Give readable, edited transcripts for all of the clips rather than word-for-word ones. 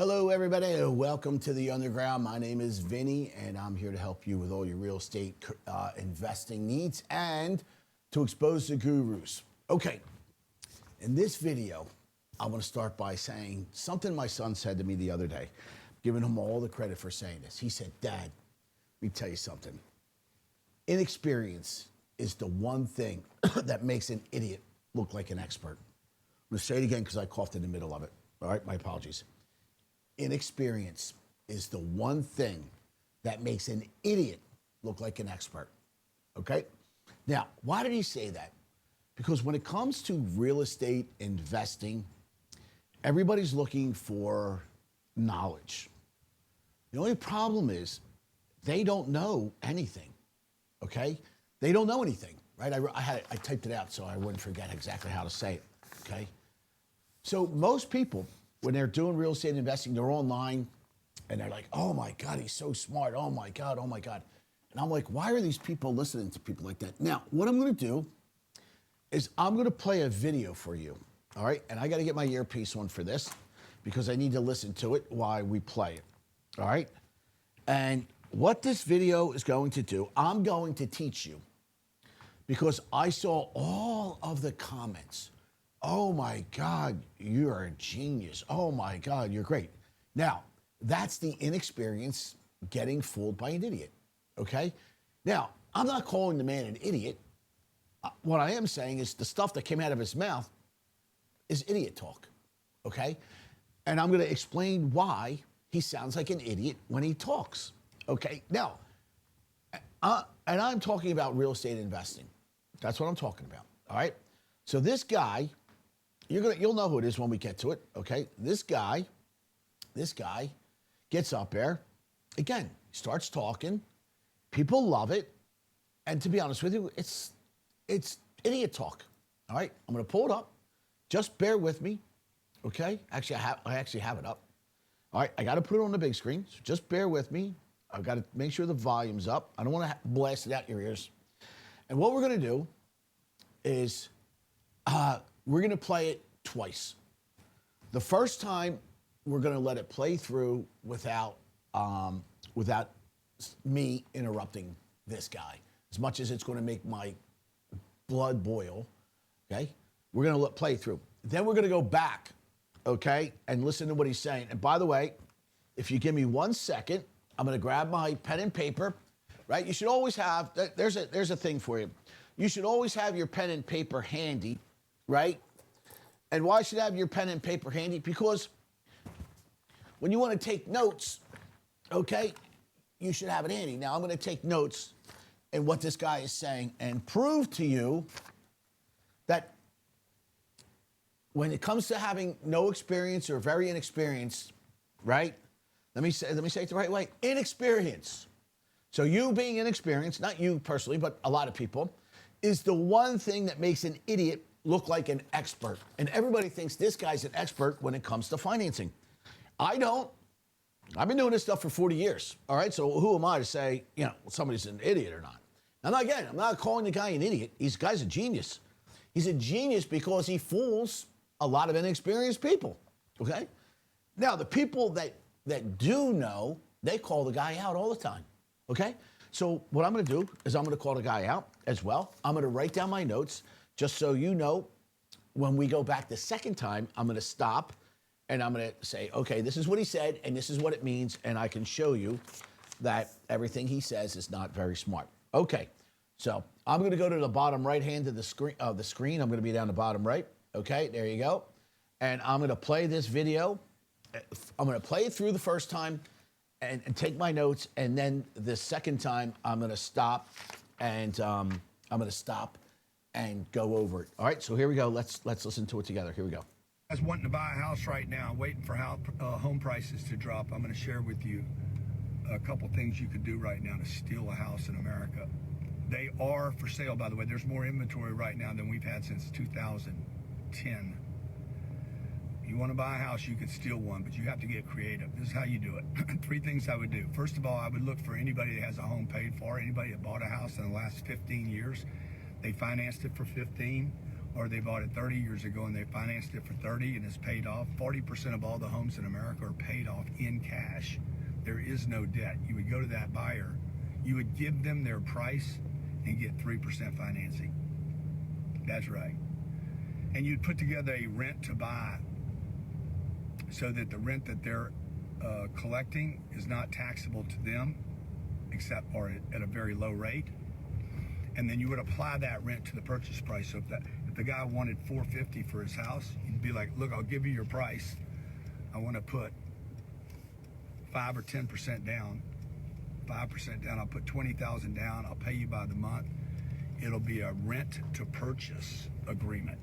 Hello, everybody. Welcome to the Underground. My name is Vinny, and I'm here to help you with all your real estate investing needs and to expose the gurus. Okay, in this video, I want to start by saying something my son said to me the other day, giving him all the credit for saying this. He said, "Dad, let me tell you something. Inexperience is the one thing that makes an idiot look like an expert." I'm going to say it again because I coughed in the middle of it. All right, my apologies. Inexperience is the one thing that makes an idiot look like an expert. Okay? Now, why did he say that? Because when it comes to real estate investing, everybody's looking for knowledge. The only problem is they don't know anything. Okay? They don't know anything, right? I typed it out so I wouldn't forget exactly how to say it. Okay? So most people, when they're doing real estate investing, they're online and they're like, "Oh my God, he's so smart. Oh my God, oh my God." And I'm like, why are these people listening to people like that? Now, what I'm going to do is I'm going to play a video for you. All right. And I got to get my earpiece on for this because I need to listen to it while we play it. All right. And what this video is going to do, I'm going to teach you because I saw all of the comments. "Oh my God, you're a genius. Oh my God, you're great." Now, that's the inexperience getting fooled by an idiot, okay? Now, I'm not calling the man an idiot. What I am saying is the stuff that came out of his mouth is idiot talk, okay? And I'm gonna explain why he sounds like an idiot when he talks, okay? Now, and I'm talking about real estate investing. That's what I'm talking about, all right? So this guy, you'll know who it is when we get to it, okay? This guy gets up there, again, starts talking, people love it, and to be honest with you, it's idiot talk, all right? I'm gonna pull it up, just bear with me, okay? Actually, I actually have it up. All right, I gotta put it on the big screen, so just bear with me. I've gotta make sure the volume's up. I don't wanna blast it out your ears. And what we're gonna do is, we're gonna play it twice. The first time, we're gonna let it play through without me interrupting this guy. As much as it's gonna make my blood boil, okay? We're gonna play through. Then we're gonna go back, okay, and listen to what he's saying. And by the way, if you give me 1 second, I'm gonna grab my pen and paper, right? You should always have, there's a thing for you. You should always have your pen and paper handy, right? And why should you have your pen and paper handy? Because when you want to take notes, okay, you should have it handy. Now, I'm going to take notes in what this guy is saying and prove to you that when it comes to having no experience or very inexperienced, right? Let me say it the right way. Inexperience. So you being inexperienced, not you personally, but a lot of people, is the one thing that makes an idiot look like an expert. And everybody thinks this guy's an expert when it comes to financing. I don't. I've been doing this stuff for 40 years. All right. So who am I to say, somebody's an idiot or not? Now, again, I'm not calling the guy an idiot. This guy's a genius. He's a genius because he fools a lot of inexperienced people. Okay. Now, the people that do know, they call the guy out all the time. Okay. So what I'm going to do is I'm going to call the guy out as well. I'm going to write down my notes. Just so you know, when we go back the second time, I'm going to stop and I'm going to say, okay, this is what he said and this is what it means. And I can show you that everything he says is not very smart. Okay, so I'm going to go to the bottom right hand of the screen. I'm going to be down the bottom right. Okay, there you go. And I'm going to play this video. I'm going to play it through the first time and take my notes. And then the second time, I'm going to stop and go over it. All right, so here we go. Let's listen to it together. Here we go. Guys wanting to buy a house right now, waiting for home prices to drop. I'm going to share with you a couple things you could do right now to steal a house in America. They are for sale, by the way. There's more inventory right now than we've had since 2010. You want to buy a house, you could steal one, but you have to get creative. This is how you do it. 3 things I would do. First of all, I would look for anybody that has a home paid for, anybody that bought a house in the last 15 years. They financed it for 15, or they bought it 30 years ago and they financed it for 30 and it's paid off. 40% of all the homes in America are paid off in cash. There is no debt. You would go to that buyer, you would give them their price and get 3% financing. That's right. And you'd put together a rent to buy so that the rent that they're collecting is not taxable to them, except or at a very low rate. And then you would apply that rent to the purchase price. So if the guy wanted $450 for his house, you'd be like, look, I'll give you your price. I want to put 5 or 10% down. 5% down. I'll put $20,000 down. I'll pay you by the month. It'll be a rent to purchase agreement.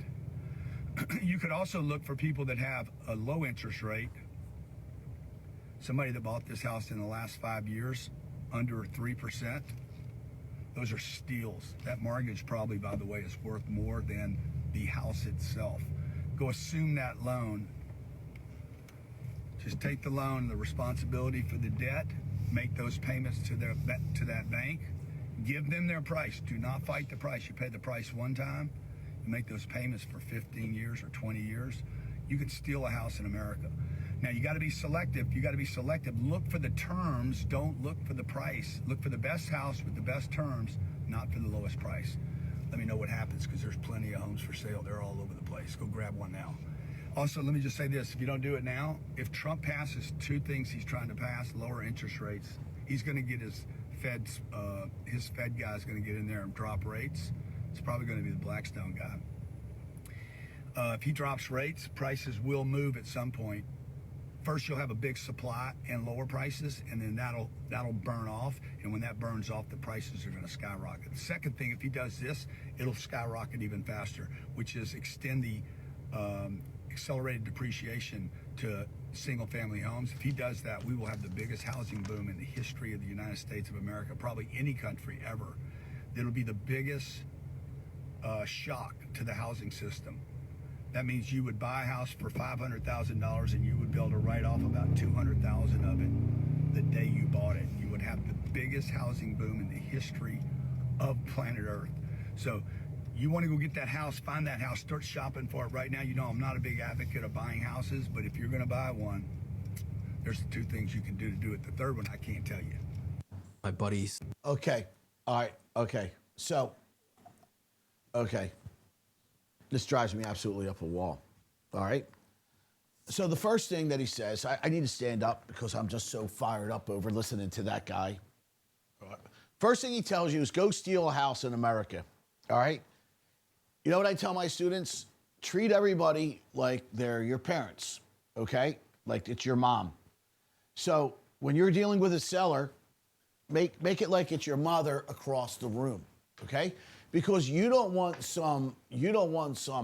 You could also look for people that have a low interest rate. Somebody that bought this house in the last 5 years under 3%. Those are steals. That mortgage probably, by the way, is worth more than the house itself. Go assume that loan. Just take the loan, the responsibility for the debt, make those payments to that bank, give them their price. Do not fight the price. You pay the price one time, you make those payments for 15 years or 20 years. You could steal a house in America. Now, you got to be selective. You got to be selective. Look for the terms. Don't look for the price. Look for the best house with the best terms, not for the lowest price. Let me know what happens, because there's plenty of homes for sale. They're all over the place. Go grab one now. Also, let me just say this. If you don't do it now, if Trump passes 2 things he's trying to pass, lower interest rates, he's going to get his Fed guy's going to get in there and drop rates. It's probably going to be the Blackstone guy. If he drops rates, prices will move at some point. First, you'll have a big supply and lower prices, and then that'll burn off. And when that burns off, the prices are going to skyrocket. The second thing, if he does this, it'll skyrocket even faster, which is extend the accelerated depreciation to single-family homes. If he does that, we will have the biggest housing boom in the history of the United States of America, probably any country ever. It'll be the biggest shock to the housing system. That means you would buy a house for $500,000 and you would be able to write off about $200,000 of it the day you bought it. You would have the biggest housing boom in the history of planet Earth. So you want to go get that house, find that house, start shopping for it right now. You know, I'm not a big advocate of buying houses, but if you're going to buy one, there's 2 things you can do to do it. The third one, I can't tell you. My buddies. Okay. All right. Okay. So, okay. This drives me absolutely up a wall. All right. So the first thing that he says, I need to stand up because I'm just so fired up over listening to that guy. First thing he tells you is go steal a house in America. All right. You know what I tell my students? Treat everybody like they're your parents. Okay. Like it's your mom. So when you're dealing with a seller, make it like it's your mother across the room. Okay. Because you don't want some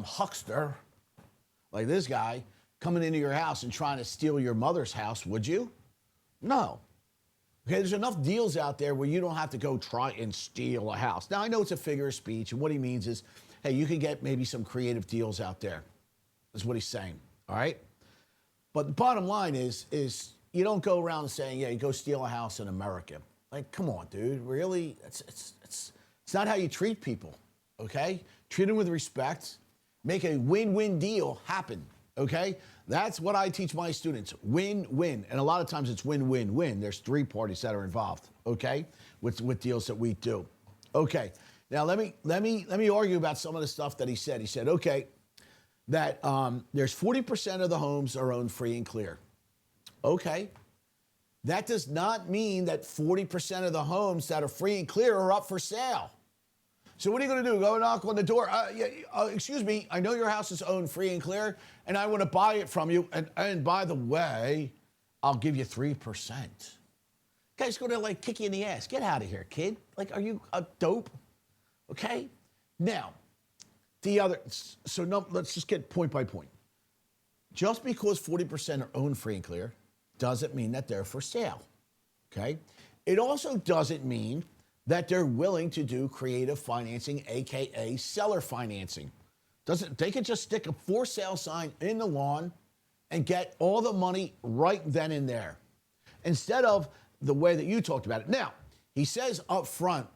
huckster like this guy coming into your house and trying to steal your mother's house, would you? No. Okay, there's enough deals out there where you don't have to go try and steal a house. Now, I know it's a figure of speech, and what he means is, hey, you can get maybe some creative deals out there. That's what he's saying, all right? But the bottom line is you don't go around saying, yeah, you go steal a house in America. Like, come on, dude, really? It's not how you treat people, okay? Treat them with respect. Make a win-win deal happen, okay? That's what I teach my students, win-win. And a lot of times it's win-win-win. There's 3 parties that are involved, okay, with deals that we do. Okay, now let me argue about some of the stuff that he said. He said, okay, that there's 40% of the homes are owned free and clear. Okay. That does not mean that 40% of the homes that are free and clear are up for sale. So what are you going to do? Go knock on the door? Excuse me, I know your house is owned free and clear, and I want to buy it from you. And by the way, I'll give you 3%. Guy's going to like kick you in the ass. Get out of here, kid. Like, are you a dope? Okay. Now, let's just get point by point. Just because 40% are owned free and clear doesn't mean that they're for sale, okay? It also doesn't mean that they're willing to do creative financing, AKA seller financing. They could just stick a for sale sign in the lawn and get all the money right then and there, instead of the way that you talked about it. Now, he says up front,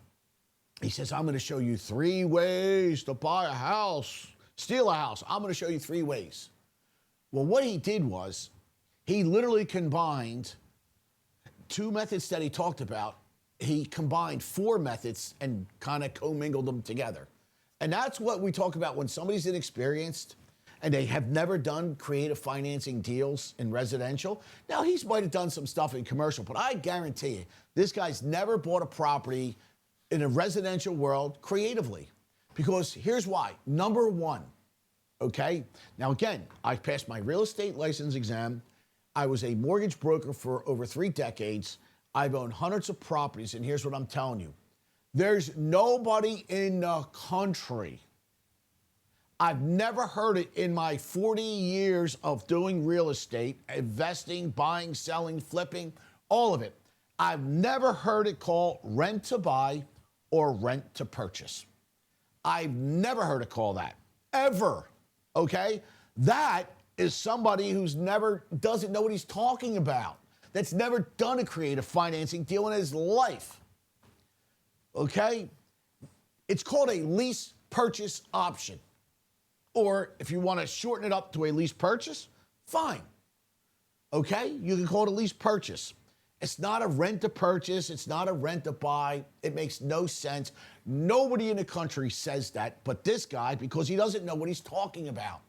he says, I'm going to show you 3 ways to buy a house. Steal a house. I'm going to show you 3 ways. Well, what he did was he literally combined 2 methods that he talked about. He combined 4 methods and kind of commingled them together. And that's what we talk about when somebody's inexperienced and they have never done creative financing deals in residential. Now, he might have done some stuff in commercial, but I guarantee you, this guy's never bought a property in a residential world creatively. Because here's why. Number 1, okay? Now, again, I passed my real estate license exam. I was a mortgage broker for over 3 decades. I've owned hundreds of properties, and here's what I'm telling you. There's nobody in the country, I've never heard it in my 40 years of doing real estate, investing, buying, selling, flipping, all of it. I've never heard it called rent to buy or rent to purchase. I've never heard it called that, ever, okay? That is somebody who's doesn't know what he's talking about, that's never done a creative financing deal in his life. Okay? It's called a lease purchase option. Or if you want to shorten it up to a lease purchase, fine. Okay? You can call it a lease purchase. It's not a rent to purchase. It's not a rent to buy. It makes no sense. Nobody in the country says that, but this guy, because he doesn't know what he's talking about.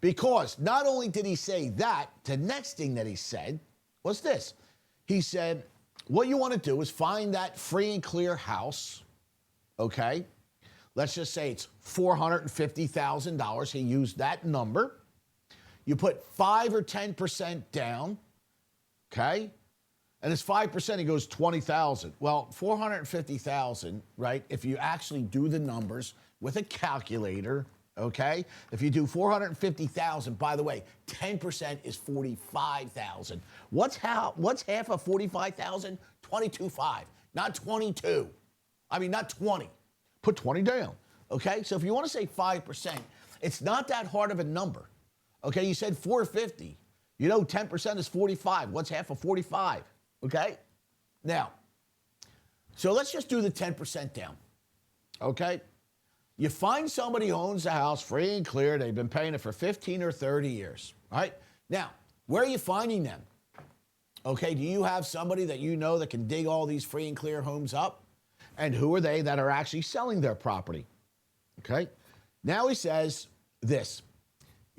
Because not only did he say that, the next thing that he said was this. He said, what you want to do is find that free and clear house, okay? Let's just say it's $450,000. He used that number. You put 5 or 10% down, okay? And it's 5%, he goes 20,000. Well, 450,000, right? If you actually do the numbers with a calculator, okay? If you do 450,000, by the way, 10% is 45,000. What's half of 45,000? 22.5, not 22. I mean, not 20. Put 20 down, okay? So if you want to say 5%, it's not that hard of a number, okay? You said 450. You know 10% is 45. What's half of 45, okay? Now, so let's just do the 10% down, okay? You find somebody who owns a house free and clear. They've been paying it for 15 or 30 years, right? Now, where are you finding them? Okay, do you have somebody that you know that can dig all these free and clear homes up? And who are they that are actually selling their property? Okay, now he says this.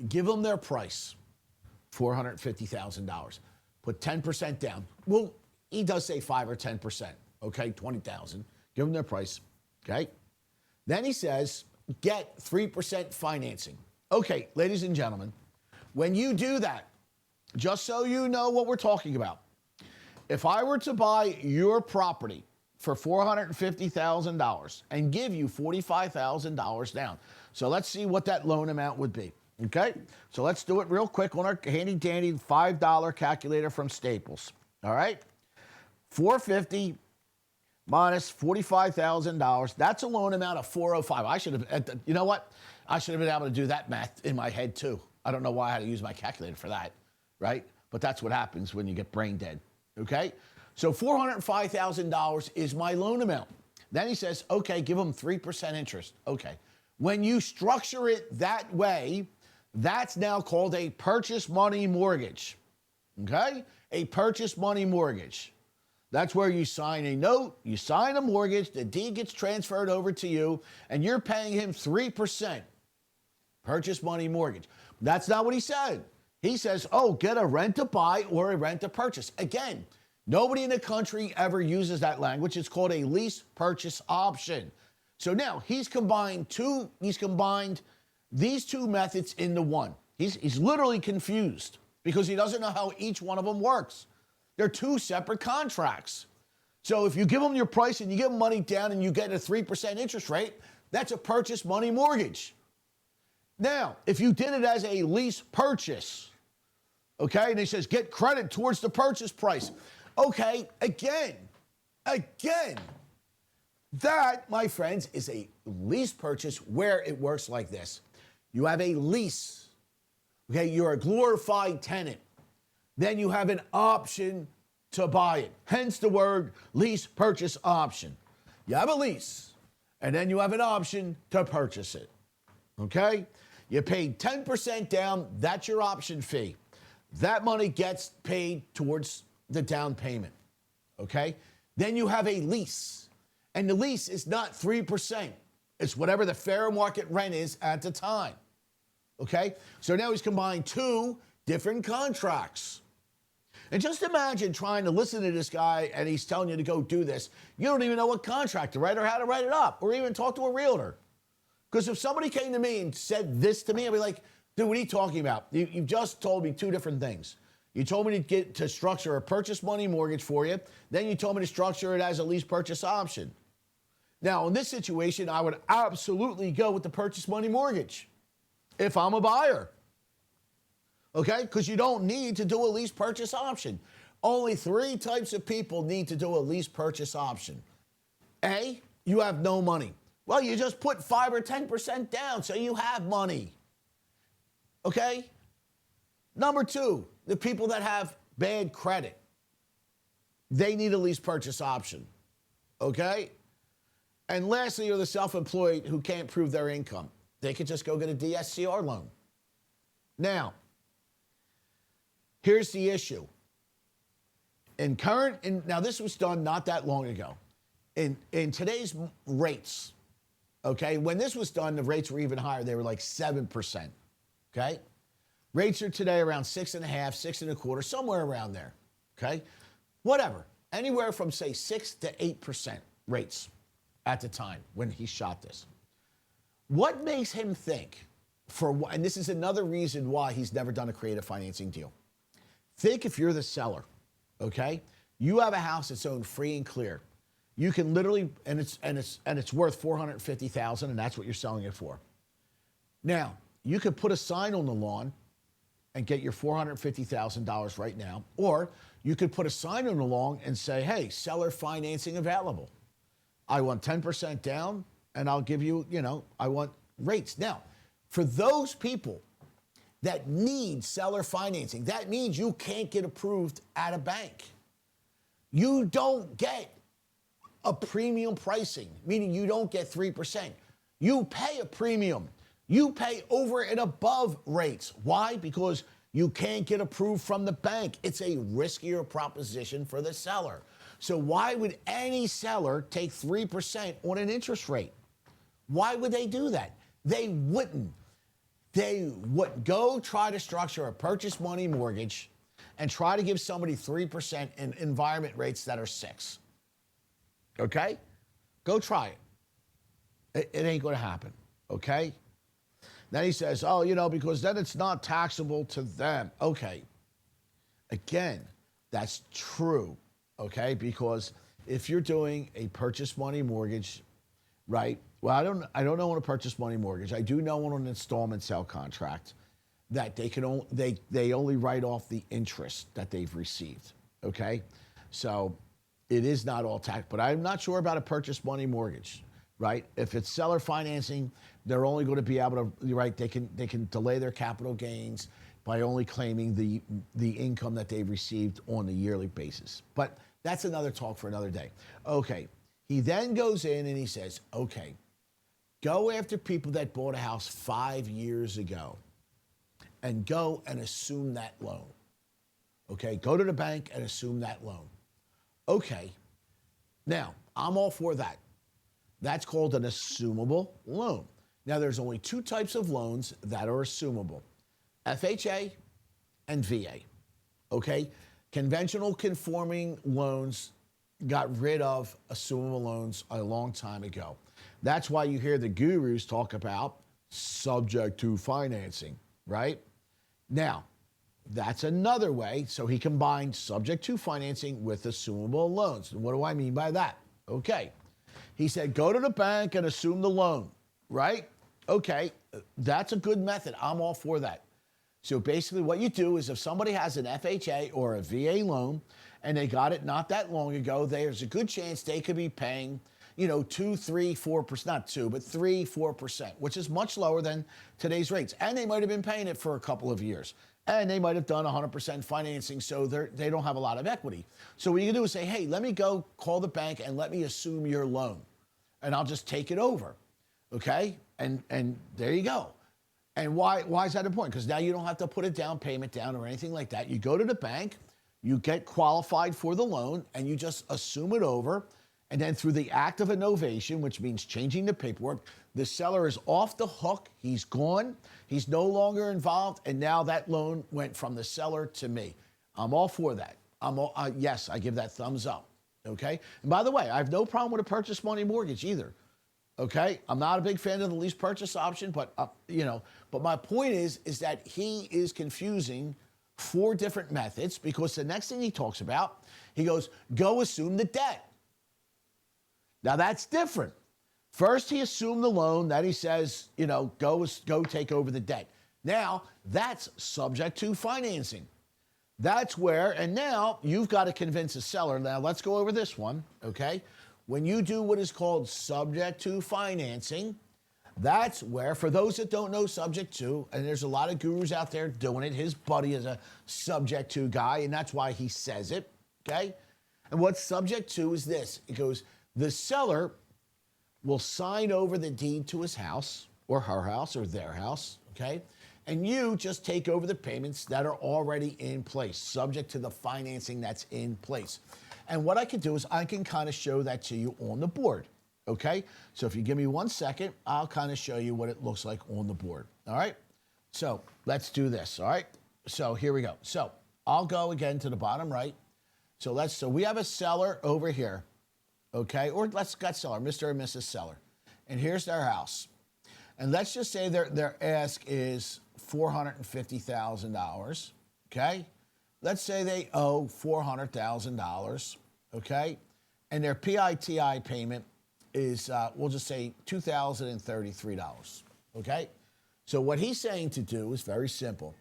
Give them their price, $450,000. Put 10% down. Well, he does say 5 or 10%, okay, 20,000. Give them their price, okay? Then he says, get 3% financing. Okay, ladies and gentlemen, when you do that, just so you know what we're talking about, if I were to buy your property for $450,000 and give you $45,000 down, so let's see what that loan amount would be, okay? So let's do it real quick on our handy-dandy $5 calculator from Staples, all right? $450,000 minus $45,000, that's a loan amount of $405. I should have, you know what? I should have been able to do that math in my head too. I don't know why I had to use my calculator for that, right? But that's what happens when you get brain dead, okay? So $405,000 is my loan amount. Then he says, okay, give them 3% interest. Okay. When you structure it that way, that's now called a purchase money mortgage, okay? A purchase money mortgage. That's where you sign a note, you sign a mortgage, the deed gets transferred over to you, and you're paying him 3%. Purchase money mortgage. That's not what he said. He says, oh, get a rent to buy or a rent to purchase. Again, nobody in the country ever uses that language. It's called a lease purchase option. So now he's combined these 2 methods into one. He's literally confused because he doesn't know how each one of them works. They're 2 separate contracts. So if you give them your price and you give them money down and you get a 3% interest rate, that's a purchase money mortgage. Now, if you did it as a lease purchase, okay, and he says get credit towards the purchase price. Okay, again, that, my friends, is a lease purchase where it works like this. You have a lease, okay, you're a glorified tenant. Then you have an option to buy it. Hence the word lease purchase option. You have a lease, and then you have an option to purchase it, okay? You paid 10% down, that's your option fee. That money gets paid towards the down payment, okay? Then you have a lease, and the lease is not 3%. It's whatever the fair market rent is at the time, okay? So now he's combined two different contracts. And just imagine trying to listen to this guy and he's telling you to go do this. You don't even know what contract to write or how to write it up or even talk to a realtor. Because if somebody came to me and said this to me, I'd be like, dude, what are you talking about? You just told me two different things. You told me to get to structure a purchase money mortgage for you. Then you told me to structure it as a lease purchase option. Now, in this situation, I would absolutely go with the purchase money mortgage if I'm a buyer. Okay? Because you don't need to do a lease purchase option. Only three types of people need to do a lease purchase option. A, you have no money. Well, you just put 5 or 10% down, so you have money. Okay? Number two, the people that have bad credit. They need a lease purchase option. Okay? And lastly, you're the self-employed who can't prove their income. They could just go get a DSCR loan. Now, here's the issue. Now this was done not that long ago. In today's rates, okay, when this was done, the rates were even higher. They were like 7%, okay? Rates are today around 6.5%, 6.25%, somewhere around there, okay? Whatever, anywhere from say 6 to 8% rates at the time when he shot this. What makes him think, and this is another reason why he's never done a creative financing deal. Think if you're the seller, okay? You have a house that's owned free and clear. You can literally, and it's worth $450,000, and that's what you're selling it for. Now, you could put a sign on the lawn and get your $450,000 right now, or you could put a sign on the lawn and say, hey, seller financing available. I want 10% down, and I'll give you, I want rates. Now, for those people that need seller financing, that means you can't get approved at a bank. You don't get a premium pricing, meaning you don't get 3%. You pay a premium. You pay over and above rates. Why? Because you can't get approved from the bank. It's a riskier proposition for the seller. So why would any seller take 3% on an interest rate? Why would they do that? They wouldn't. They would go try to structure a purchase money mortgage and try to give somebody 3% in environment rates that are 6%. Okay? Go try it. It ain't going to happen. Okay? Then he says, because then it's not taxable to them. Okay. Again, that's true. Okay? Because if you're doing a purchase money mortgage, right? Well, I don't know on a purchase money mortgage. I do know on an installment sale contract that they only write off the interest that they've received. Okay? So it is not all tax, but I'm not sure about a purchase money mortgage, right? If it's seller financing, they're only going to be able to, right? They can delay their capital gains by only claiming the income that they've received on a yearly basis. But that's another talk for another day. Okay. He then goes in and he says, okay, go after people that bought a house 5 years ago and go and assume that loan. Okay, go to the bank and assume that loan. Okay, now, I'm all for that. That's called an assumable loan. Now, there's only two types of loans that are assumable, FHA and VA, okay? Conventional conforming loans got rid of assumable loans a long time ago. That's why you hear the gurus talk about subject to financing, right? Now, that's another way. So he combined subject to financing with assumable loans. And what do I mean by that? Okay. He said, go to the bank and assume the loan, right? Okay. That's a good method. I'm all for that. So basically what you do is if somebody has an FHA or a VA loan and they got it not that long ago, there's a good chance they could be paying 2, 3, 4%, not 2, but 3, 4%, which is much lower than today's rates. And they might have been paying it for a couple of years. And they might have done 100% financing, so they don't have a lot of equity. So what you can do is say, hey, let me go call the bank and let me assume your loan. And I'll just take it over, okay? And there you go. And why is that important? Because now you don't have to put a down payment down or anything like that. You go to the bank, you get qualified for the loan, and you just assume it over. And then through the act of innovation, which means changing the paperwork, the seller is off the hook. He's gone. He's no longer involved. And now that loan went from the seller to me. I'm all for that. Yes, I give that thumbs up. Okay. And by the way, I have no problem with a purchase money mortgage either. Okay. I'm not a big fan of the lease purchase option, but but my point is that he is confusing 4 different methods, because the next thing he talks about, he goes, go assume the debt. Now that's different. First, he assumed the loan. Then he says, go take over the debt. Now that's subject to financing. That's where, and now you've got to convince a seller. Now let's go over this one, okay? When you do what is called subject to financing, that's where, for those that don't know subject to, and there's a lot of gurus out there doing it. His buddy is a subject to guy, and that's why he says it, okay? And what's subject to is this. It goes, the seller will sign over the deed to his house or her house or their house, okay? And you just take over the payments that are already in place, subject to the financing that's in place. And what I can do is I can kind of show that to you on the board, okay? So if you give me 1 second, I'll kind of show you what it looks like on the board, all right? So let's do this, all right? So here we go. So I'll go again to the bottom right. So we have a seller over here, okay? Or let's get seller, Mr. and Mrs. Seller. And here's their house. And let's just say their ask is $450,000, okay? Let's say they owe $400,000, okay? And their PITI payment is, we'll just say $2,033, okay? So what he's saying to do is very simple.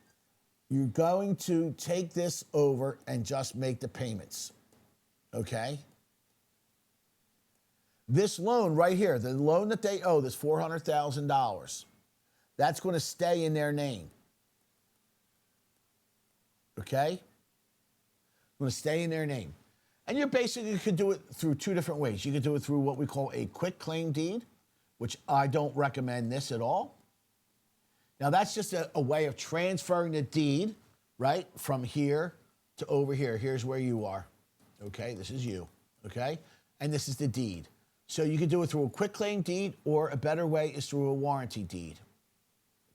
You're going to take this over and just make the payments, okay? This loan right here, the loan that they owe, this $400,000, that's going to stay in their name. Okay? Going to stay in their name. And you basically could do it through 2 different ways. You could do it through what we call a quick claim deed, which I don't recommend this at all. Now, that's just a way of transferring the deed, right, from here to over here. Here's where you are. Okay? This is you. Okay? And this is the deed. So you can do it through a quick claim deed, or a better way is through a warranty deed,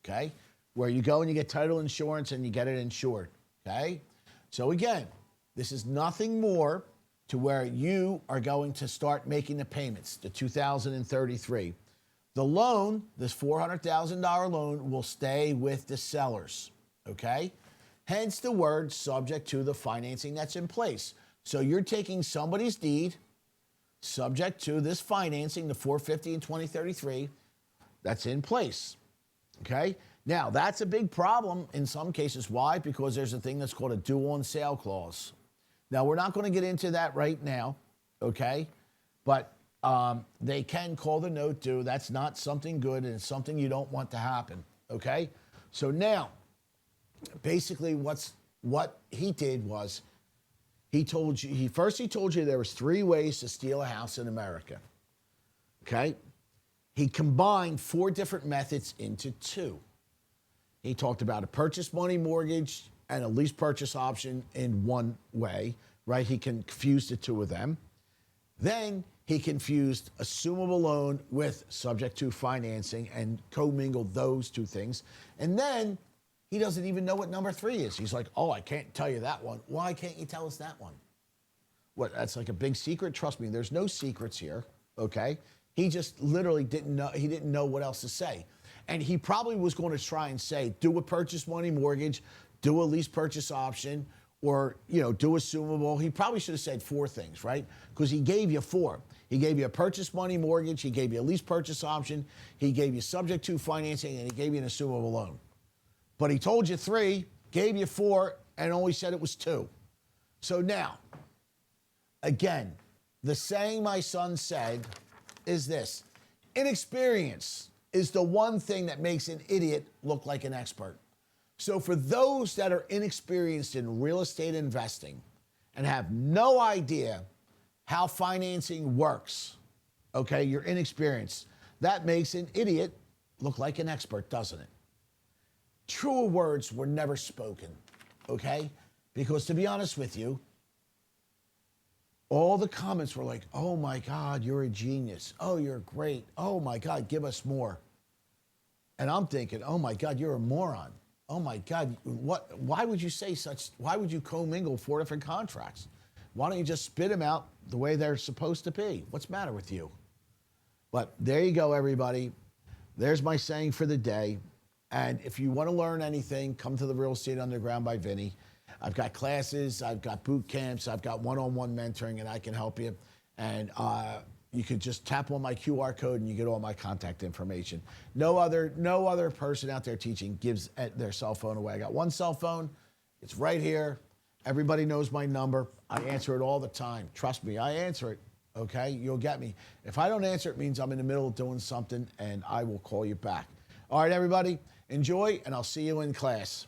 okay? Where you go and you get title insurance and you get it insured, okay? So again, this is nothing more to where you are going to start making the payments, the $2,033. The loan, this $400,000 loan, will stay with the sellers, okay? Hence the word subject to the financing that's in place. So you're taking somebody's deed, subject to this financing, the $450 and $2033, that's in place, okay? Now, that's a big problem in some cases. Why? Because there's a thing that's called a due on sale clause. Now, we're not going to get into that right now, okay? But they can call the note due. That's not something good, and it's something you don't want to happen, okay? So now, basically what he did was, he told you there was 3 ways to steal a house in America, okay? He combined 4 different methods into 2. He talked about a purchase money mortgage and a lease purchase option in one way, right? He confused the 2 of them. Then he confused assumable loan with subject to financing and commingled those 2 things. And then he doesn't even know what number 3 is. He's like, oh, I can't tell you that one. Why can't you tell us that one? What, that's like a big secret? Trust me, there's no secrets here, okay? He just literally didn't know. He didn't know what else to say. And he probably was going to try and say, do a purchase money mortgage, do a lease purchase option, or, do assumable. He probably should have said 4 things, right? Because he gave you 4. He gave you a purchase money mortgage, he gave you a lease purchase option, he gave you subject to financing, and he gave you an assumable loan. But he told you 3, gave you 4, and only said it was 2. So now, again, the saying my son said is this: inexperience is the one thing that makes an idiot look like an expert. So for those that are inexperienced in real estate investing and have no idea how financing works, okay, you're inexperienced, that makes an idiot look like an expert, doesn't it? truer words were never spoken, okay? Because to be honest with you, all the comments were like, oh my God, you're a genius. Oh, you're great. Oh my God, give us more. And I'm thinking, oh my God, you're a moron. Oh my God, why would you say such, why would you commingle 4 different contracts? Why don't you just spit them out the way they're supposed to be? What's the matter with you? But there you go, everybody. There's my saying for the day. And if you want to learn anything, come to the Real Estate Underground by Vinny. I've got classes, I've got boot camps, I've got one-on-one mentoring, and I can help you. And you could just tap on my QR code and you get all my contact information. No other person out there teaching gives their cell phone away. I got one cell phone. It's right here. Everybody knows my number. I answer it all the time. Trust me, I answer it. Okay, you'll get me. If I don't answer, it means I'm in the middle of doing something, and I will call you back. All right, everybody, enjoy, and I'll see you in class.